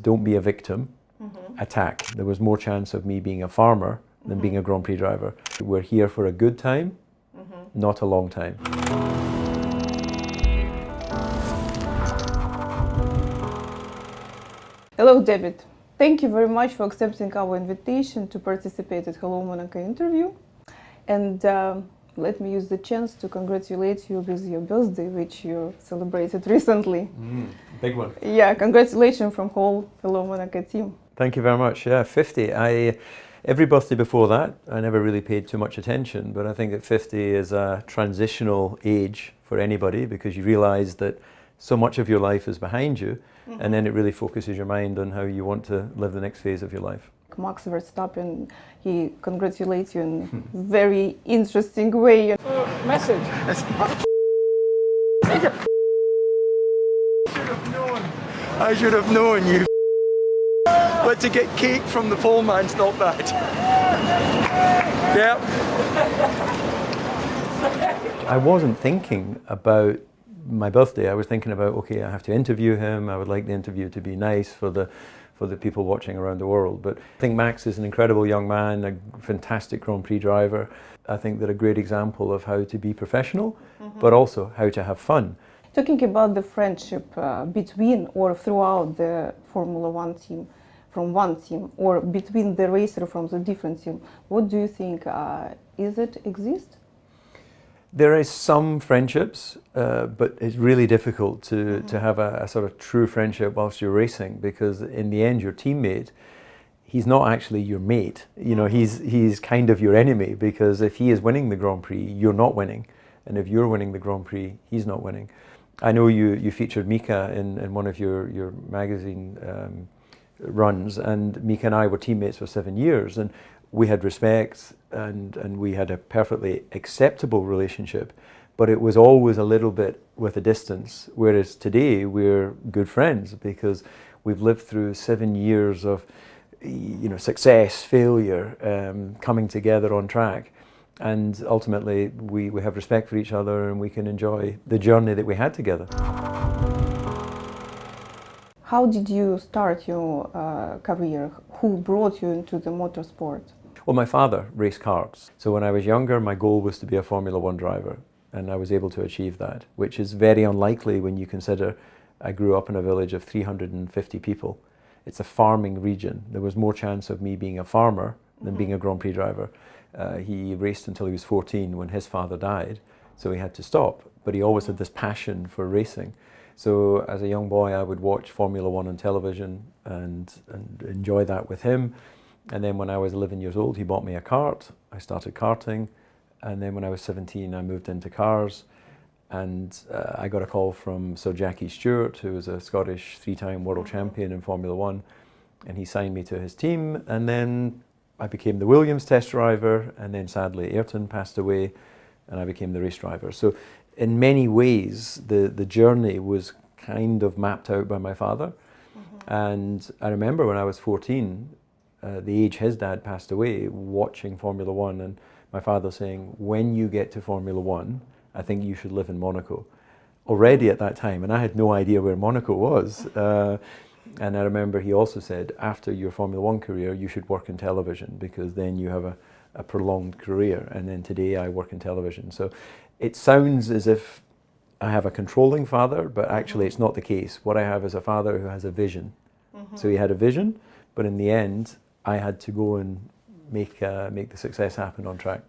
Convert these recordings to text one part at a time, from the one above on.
don't be a victim, attack. There was more chance of me being a farmer than being a Grand Prix driver. We're here for a good time, not a long time. Hello, David. Thank you very much for accepting our invitation to participate at HelloMonaco interview. And let me use the chance to congratulate you with your birthday, which you celebrated recently. Big one. Yeah, congratulations from whole HelloMonaco team. Thank you very much. Yeah, 50. Every birthday before that, I never really paid too much attention, but I think that 50 is a transitional age for anybody because you realize that so much of your life is behind you, and then it really focuses your mind on how you want to live the next phase of your life. Max Verstappen, he congratulates you in a very interesting way. Message. I should have known you. But to get cake from the pole man's not bad. Yep. I wasn't thinking about my birthday. I was thinking about, okay, I have to interview him. I would like the interview to be nice for the people watching around the world. But I think Max is an incredible young man, a fantastic Grand Prix driver. I think they're a great example of how to be professional, but also how to have fun. Talking about the friendship between or throughout the Formula One team, from one team, or between the racer from the different team, what do you think? Is it exist? There is some friendships, but it's really difficult to have a sort of true friendship whilst you're racing, because in the end your teammate, he's not actually your mate. You know, he's kind of your enemy, because if he is winning the Grand Prix, you're not winning. And if you're winning the Grand Prix, he's not winning. I know you featured Mika in one of your magazine runs, and Mika and I were teammates for 7 years, and we had respect and we had a perfectly acceptable relationship, but it was always a little bit with a distance, whereas today we're good friends because we've lived through 7 years of success, failure, coming together on track, and ultimately we have respect for each other and we can enjoy the journey that we had together. How did you start your career? Who brought you into the motorsport? Well, my father raced karts. So when I was younger, my goal was to be a Formula One driver, and I was able to achieve that, which is very unlikely when you consider I grew up in a village of 350 people. It's a farming region. There was more chance of me being a farmer than being a Grand Prix driver. He raced until he was 14 when his father died, so he had to stop, but he always had this passion for racing. So as a young boy, I would watch Formula One on television and enjoy that with him. And then when I was 11 years old, he bought me a kart. I started karting. And then when I was 17, I moved into cars. And I got a call from Sir Jackie Stewart, who was a Scottish 3-time world champion in Formula One. And he signed me to his team. And then I became the Williams test driver. And then sadly, Ayrton passed away and I became the race driver. So in many ways, the journey was kind of mapped out by my father. And I remember when I was 14, the age his dad passed away, watching Formula One, and my father saying, when you get to Formula One, I think you should live in Monaco. Already at that time, and I had no idea where Monaco was. And I remember he also said, after your Formula One career, you should work in television, because then you have a prolonged career. And then today I work in television. So it sounds as if I have a controlling father, but actually it's not the case. What I have is a father who has a vision. So he had a vision, but in the end, I had to go and make the success happen on track.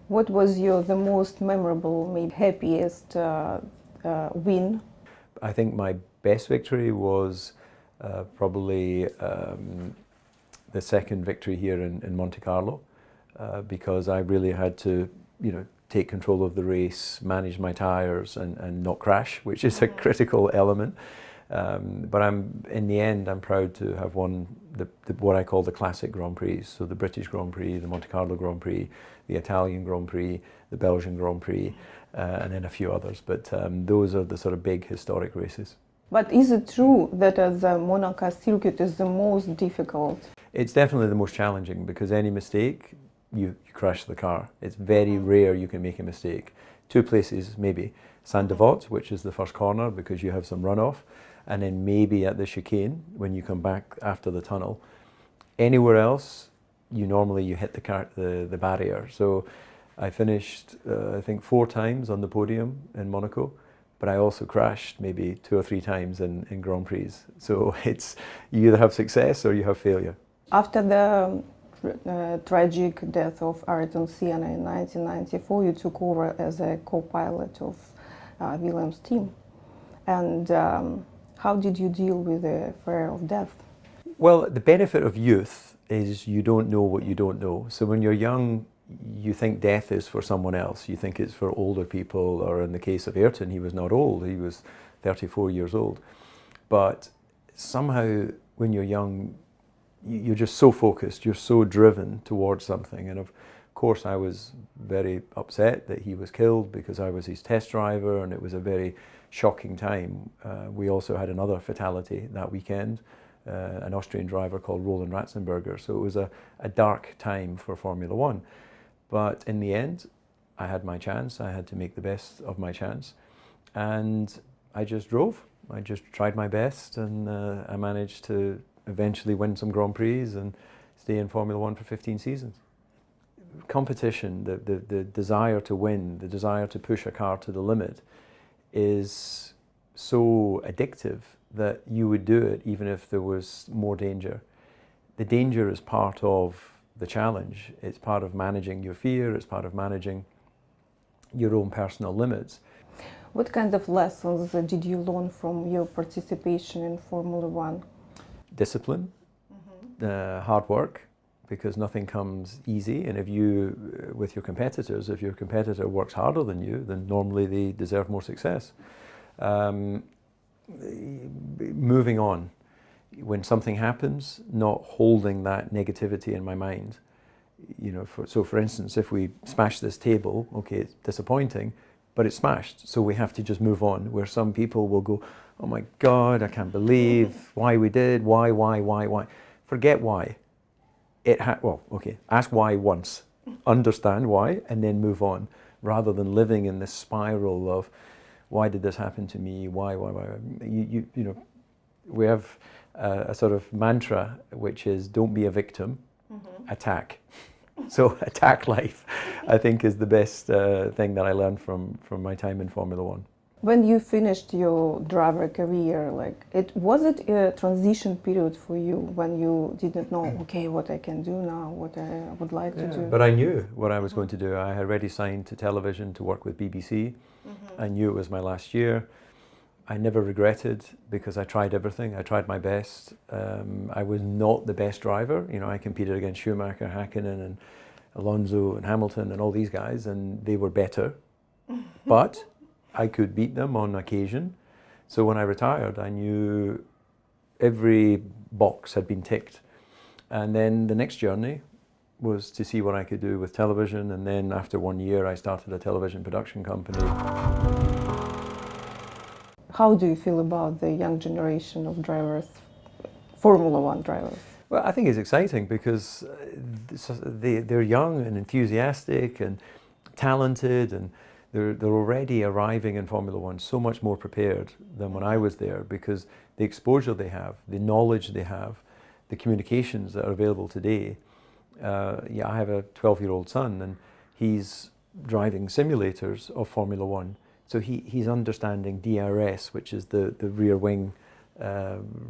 What was the most memorable, maybe happiest win? I think my best victory was probably the second victory here in Monte Carlo, because I really had to, take control of the race, manage my tyres and not crash, which is a critical element. But in the end, I'm proud to have won what I call the classic Grand Prix. So the British Grand Prix, the Monte Carlo Grand Prix, the Italian Grand Prix, the Belgian Grand Prix, and then a few others. But those are the sort of big historic races. But is it true that the Monaco circuit is the most difficult? It's definitely the most challenging, because any mistake, you crash the car. It's very rare you can make a mistake. Two places maybe, Saint-Devote, which is the first corner because you have some runoff, and then maybe at the chicane when you come back after the tunnel. Anywhere else, you hit the barrier. So I finished, I think 4 times on the podium in Monaco, but I also crashed maybe 2 or 3 times in Grand Prix. So you either have success or you have failure. After the tragic death of Ayrton Senna in 1994, you took over as a co-pilot of Williams' team. And how did you deal with the fear of death? Well, the benefit of youth is you don't know what you don't know. So when you're young, you think death is for someone else. You think it's for older people, or in the case of Ayrton, he was not old, he was 34 years old. But somehow when you're young, you're just so focused, you're so driven towards something. And of course I was very upset that he was killed because I was his test driver, and it was a very shocking time. We also had another fatality that weekend, an Austrian driver called Roland Ratzenberger. So it was a dark time for Formula One. But in the end, I had my chance. I had to make the best of my chance. And I just drove. I just tried my best, and I managed to eventually win some Grand Prix and stay in Formula One for 15 seasons. Competition, the desire to win, the desire to push a car to the limit is so addictive that you would do it even if there was more danger. The danger is part of the challenge. It's part of managing your fear, it's part of managing your own personal limits. What kind of lessons did you learn from your participation in Formula One? Discipline, hard work, because nothing comes easy. And if you, with your competitors, if your competitor works harder than you, then normally they deserve more success. Moving on. When something happens, not holding that negativity in my mind. You know, so for instance, if we smash this table, okay, it's disappointing, but it's smashed, so we have to just move on. Where some people will go, oh my God, I can't believe why we did, why? Forget why. Well, okay, ask why once, understand why, and then move on, rather than living in this spiral of, why did this happen to me, why? You know, we have a sort of mantra, which is don't be a victim, attack. So attack life, I think, is the best thing that I learned from my time in Formula One. When you finished your driver career, was it a transition period for you when you didn't know, okay, what I can do now, what I would like to do? But I knew what I was going to do. I had already signed to television to work with BBC. I knew it was my last year. I never regretted, because I tried everything. I tried my best. I was not the best driver. You know, I competed against Schumacher, Hakkinen, and Alonso, and Hamilton, and all these guys, and they were better. But I could beat them on occasion. So when I retired, I knew every box had been ticked. And then the next journey was to see what I could do with television. And then after 1 year, I started a television production company. How do you feel about the young generation of drivers, Formula One drivers? Well, I think it's exciting because they're young and enthusiastic and talented, and they're already arriving in Formula One so much more prepared than when I was there, because the exposure they have, the knowledge they have, the communications that are available today. I have a 12-year-old son, and he's driving simulators of Formula One. So he's understanding DRS, which is the rear wing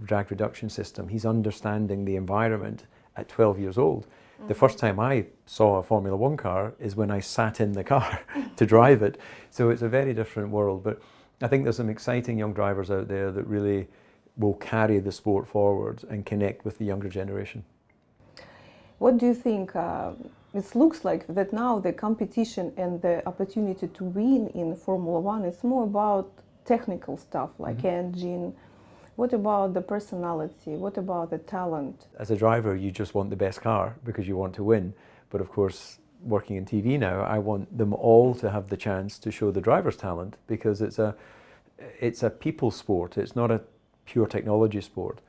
drag reduction system. He's understanding the environment at 12 years old. The first time I saw a Formula One car is when I sat in the car to drive it. So it's a very different world. But I think there's some exciting young drivers out there that really will carry the sport forward and connect with the younger generation. What do you think? It looks like that now the competition and the opportunity to win in Formula One is more about technical stuff, like engine. What about the personality? What about the talent? As a driver, you just want the best car because you want to win. But of course, working in TV now, I want them all to have the chance to show the driver's talent, because it's a people sport. It's not a pure technology sport.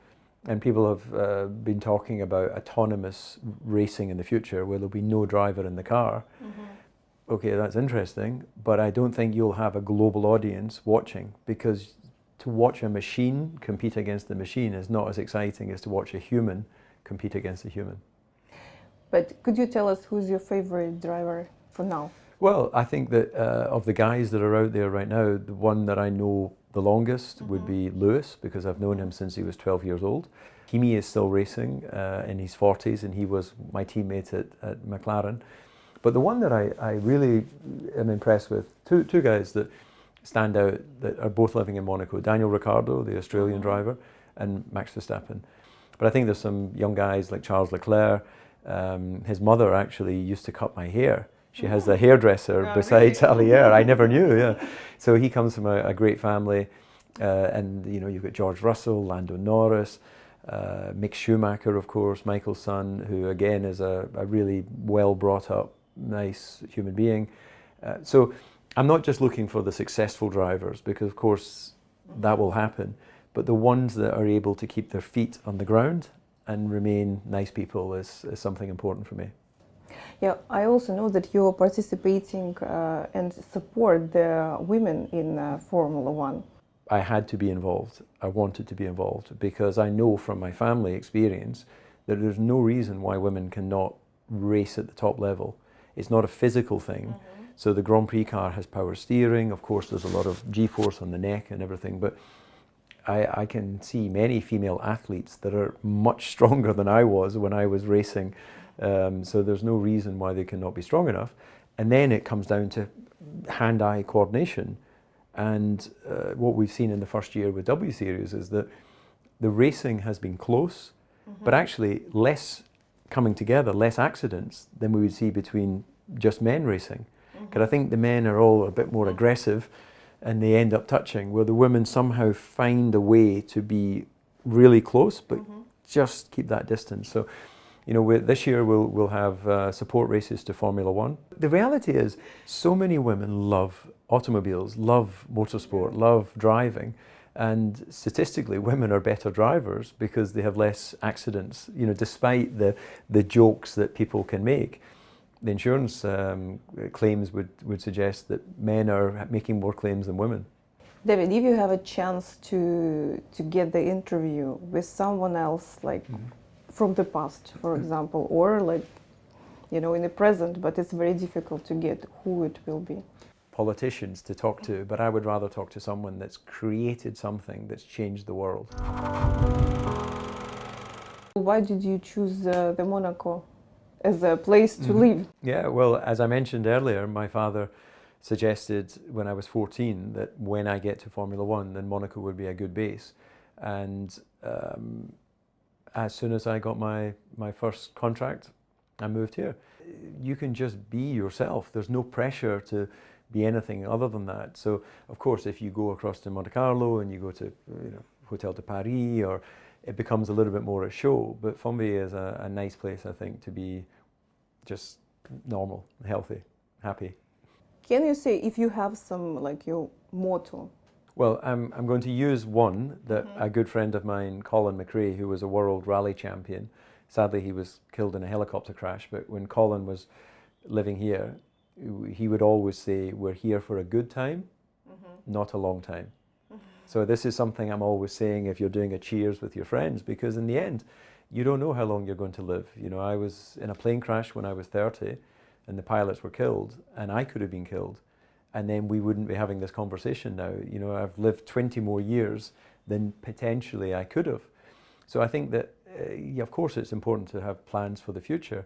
And people have been talking about autonomous racing in the future, where there'll be no driver in the car. Okay, that's interesting, but I don't think you'll have a global audience watching, because to watch a machine compete against the machine is not as exciting as to watch a human compete against a human. But could you tell us who's your favorite driver for now? Well, I think that of the guys that are out there right now, the one that I know the longest would be Lewis, because I've known him since he was 12 years old. Kimi is still racing in his 40s, and he was my teammate at McLaren. But the one that I really am impressed with, two guys that stand out that are both living in Monaco, Daniel Ricciardo, the Australian driver, and Max Verstappen. But I think there's some young guys like Charles Leclerc. His mother actually used to cut my hair. She has a hairdresser besides Alier. I never knew, yeah. So he comes from a great family. And, you know, you've got George Russell, Lando Norris, Mick Schumacher, of course, Michael's son, who again is a really well brought up, nice human being. So I'm not just looking for the successful drivers, because of course that will happen, but the ones that are able to keep their feet on the ground and remain nice people is something important for me. Yeah, I also know that you're participating and support the women in Formula One. I had to be involved. I wanted to be involved because I know from my family experience that there's no reason why women cannot race at the top level. It's not a physical thing. So the Grand Prix car has power steering. Of course, there's a lot of G-force on the neck and everything, but I can see many female athletes that are much stronger than I was when I was racing. So there's no reason why they cannot be strong enough. And then it comes down to hand-eye coordination. And what we've seen in the first year with W Series is that the racing has been close, but actually less coming together, less accidents than we would see between just men racing. Because I think the men are all a bit more aggressive and they end up touching, where the women somehow find a way to be really close, but just keep that distance. So, you know, this year we'll have support races to Formula One. The reality is, so many women love automobiles, love motorsport, love driving, and statistically women are better drivers because they have less accidents, you know, despite the jokes that people can make. The insurance claims would suggest that men are making more claims than women. David, if you have a chance to get the interview with someone else, like from the past, for example, or like, you know, in the present, but it's very difficult to get, who it will be? Politicians to talk to, but I would rather talk to someone that's created something that's changed the world. Why did you choose the Monaco as a place to live? Yeah, well, as I mentioned earlier, my father suggested when I was 14 that when I get to Formula One, then Monaco would be a good base. And as soon as I got my first contract, I moved here. You can just be yourself. There's no pressure to be anything other than that. So, of course, if you go across to Monte Carlo and you go to, you know, Hotel de Paris, or it becomes a little bit more a show. But Formby is a nice place, I think, to be just normal, healthy, happy. Can you say if you have some, like, your motto? Well, I'm going to use one that a good friend of mine, Colin McRae, who was a world rally champion, sadly he was killed in a helicopter crash, but when Colin was living here, he would always say, we're here for a good time, not a long time. So this is something I'm always saying if you're doing a cheers with your friends, because in the end, you don't know how long you're going to live. You know, I was in a plane crash when I was 30 and the pilots were killed, and I could have been killed. And then we wouldn't be having this conversation now. You know, I've lived 20 more years than potentially I could have. So I think that, yeah, of course, it's important to have plans for the future,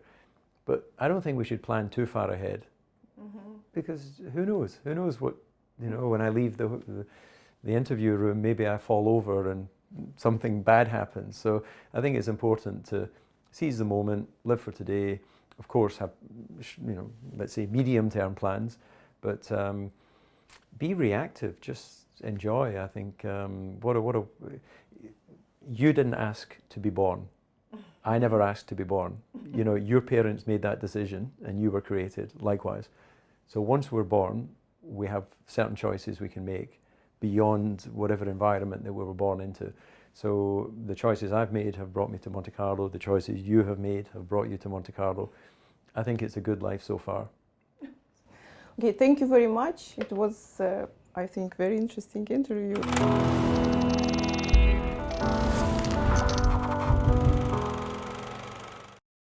but I don't think we should plan too far ahead. Because who knows? Who knows what, you know, when I leave the interview room, maybe I fall over and something bad happens. So I think it's important to seize the moment, live for today, of course have, you know, let's say medium-term plans, but be reactive, just enjoy. I think, you didn't ask to be born. I never asked to be born. You know, your parents made that decision and you were created, likewise. So once we're born, we have certain choices we can make beyond whatever environment that we were born into. So the choices I've made have brought me to Monte Carlo. The choices you have made have brought you to Monte Carlo. I think it's a good life so far. Okay, thank you very much. It was, I think, very interesting interview.